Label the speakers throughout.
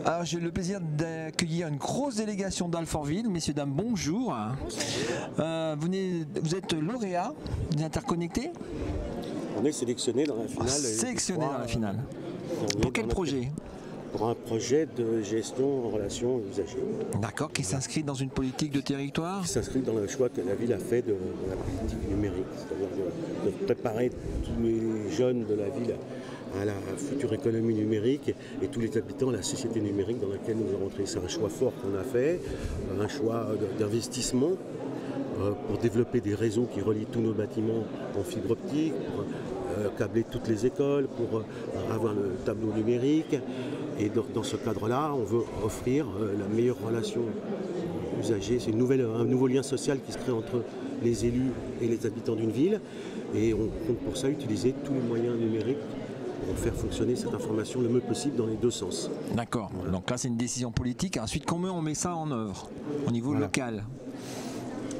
Speaker 1: Alors j'ai le plaisir d'accueillir une grosse délégation d'Alfortville. Messieurs, dames, bonjour. Vous êtes lauréat des Interconnectés.
Speaker 2: On est sélectionné dans la finale.
Speaker 1: Sélectionné dans la finale. Pour quel projet?
Speaker 2: Pour un projet de gestion en relation usagers.
Speaker 1: D'accord, qui s'inscrit dans une politique de territoire?
Speaker 2: Qui s'inscrit dans le choix que la ville a fait de la politique numérique, c'est-à-dire de préparer tous les jeunes de la ville à la future économie numérique et tous les habitants à la société numérique dans laquelle nous allons entrer. C'est un choix fort qu'on a fait, un choix d'investissement pour développer des réseaux qui relient tous nos bâtiments en fibre optique, pour câbler toutes les écoles, pour avoir le tableau numérique. Et dans ce cadre-là, on veut offrir la meilleure relation usagers. C'est un nouveau lien social qui se crée entre les élus et les habitants d'une ville. Et on compte pour ça utiliser tous les moyens numériques pour faire fonctionner cette information le mieux possible dans les deux sens.
Speaker 1: D'accord. Voilà. Donc là, c'est une décision politique. Ensuite, comment on met ça en œuvre au niveau local?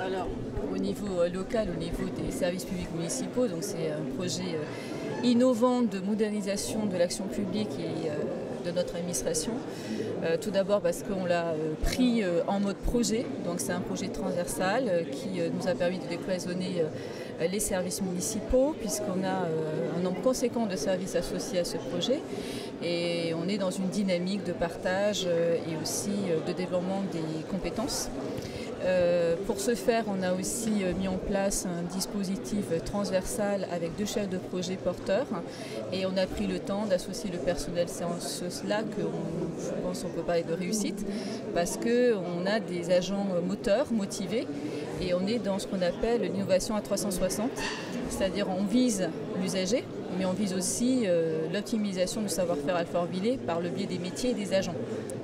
Speaker 3: Alors, au niveau local, au niveau des services publics municipaux, donc c'est un projet innovant de modernisation de l'action publique et de notre administration. Tout d'abord parce qu'on l'a pris en mode projet, donc c'est un projet transversal qui nous a permis de décloisonner les services municipaux, puisqu'on a un nombre conséquent de services associés à ce projet et on est dans une dynamique de partage et aussi de développement des compétences. Pour ce faire, on a aussi mis en place un dispositif transversal avec 2 chefs de projet porteurs et on a pris le temps d'associer le personnel. C'est en cela que je pense qu'on peut parler de réussite parce qu'on a des agents moteurs, motivés et on est dans ce qu'on appelle l'innovation à 360, c'est-à-dire on vise l'usager mais on vise aussi l'optimisation du savoir-faire alfortvillais par le biais des métiers et des agents.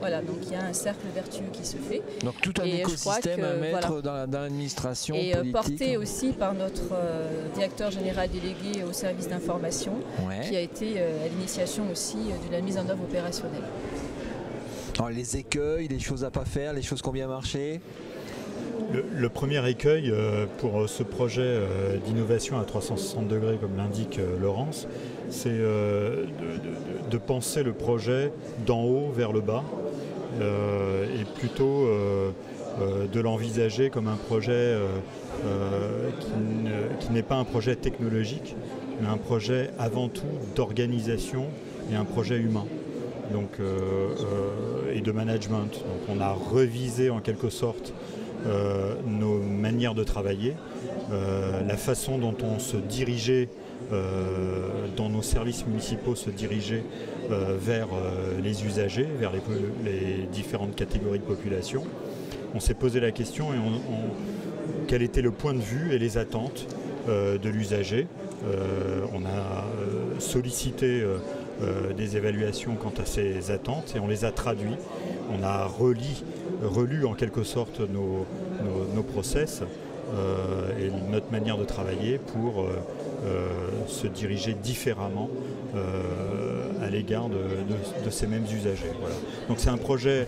Speaker 3: Voilà, donc il y a un cercle vertueux qui se fait.
Speaker 1: Donc tout un écosystème à mettre dans l'administration politique. Et
Speaker 3: porté aussi par notre directeur général délégué au service d'information, qui a été à l'initiation aussi de la mise en œuvre opérationnelle.
Speaker 1: Alors les écueils, les choses à pas faire, les choses qui ont bien marché.
Speaker 4: Le premier écueil pour ce projet d'innovation à 360 degrés, comme l'indique Laurence, c'est de penser le projet d'en haut vers le bas et plutôt de l'envisager comme un projet qui n'est pas un projet technologique, mais un projet avant tout d'organisation et un projet humain. Donc, et de management. Donc on a revisé en quelque sorte nos manières de travailler, la façon dont on se dirigeait, dans nos services municipaux se dirigeait vers les usagers, vers les différentes catégories de population. On s'est posé la question et quel était le point de vue et les attentes de l'usager. On a sollicité des évaluations quant à ces attentes et on les a traduits. On a relu en quelque sorte nos process et notre manière de travailler pour se diriger différemment à l'égard de ces mêmes usagers. Voilà. Donc c'est un projet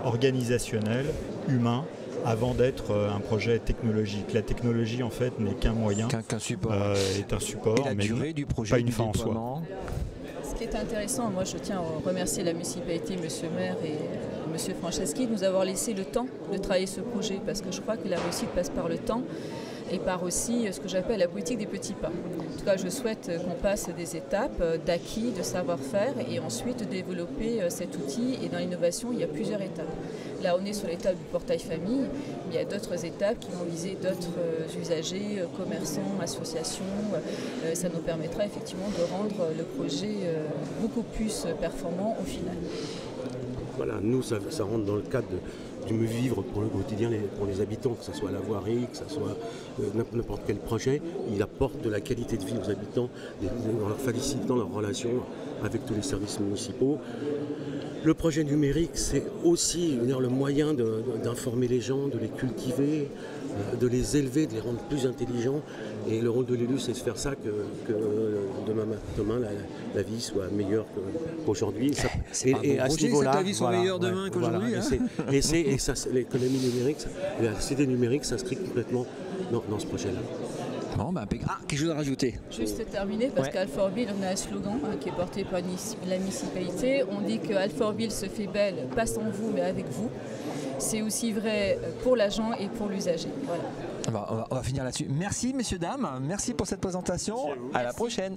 Speaker 4: organisationnel, humain, avant d'être un projet technologique. La technologie en fait n'est qu'un moyen,
Speaker 1: qu'un support.
Speaker 4: Est un support,
Speaker 1: et la
Speaker 4: mais
Speaker 1: durée du projet,
Speaker 4: pas une fin en soi.
Speaker 3: Ce qui est intéressant, moi je tiens à remercier la municipalité, monsieur le maire et monsieur Franceschi de nous avoir laissé le temps de travailler ce projet parce que je crois que la réussite passe par le temps et par aussi ce que j'appelle la politique des petits pas. En tout cas, je souhaite qu'on passe des étapes d'acquis, de savoir-faire et ensuite de développer cet outil. Et dans l'innovation, il y a plusieurs étapes. Là, on est sur l'étape du portail famille, mais il y a d'autres étapes qui vont viser d'autres usagers, commerçants, associations. Ça nous permettra effectivement de rendre le projet beaucoup plus performant au final.
Speaker 2: Voilà, nous, ça rentre dans le cadre du mieux vivre pour le quotidien, pour les habitants, que ce soit la voirie, que ce soit n'importe quel projet. Il apporte de la qualité de vie aux habitants en leur facilitant leur relation avec tous les services municipaux. Le projet numérique, c'est aussi le moyen d'informer les gens, de les cultiver, de les élever, de les rendre plus intelligents. Et le rôle de l'élu, c'est de faire ça que demain la vie soit meilleure qu'aujourd'hui.
Speaker 1: Et à ce niveau-là, que la vie soit meilleure demain qu'aujourd'hui.
Speaker 2: Voilà. L'économie numérique, la société numérique s'inscrit complètement dans ce projet-là.
Speaker 1: Bon, bah, quelque chose à rajouter?
Speaker 3: Juste terminer, parce qu'à Alfortville, on a un slogan qui est porté par la municipalité. On dit que Alfortville se fait belle, pas sans vous, mais avec vous. C'est aussi vrai pour l'agent et pour l'usager. Voilà.
Speaker 1: On va finir là-dessus. Merci, messieurs, dames. Merci pour cette présentation. À la prochaine.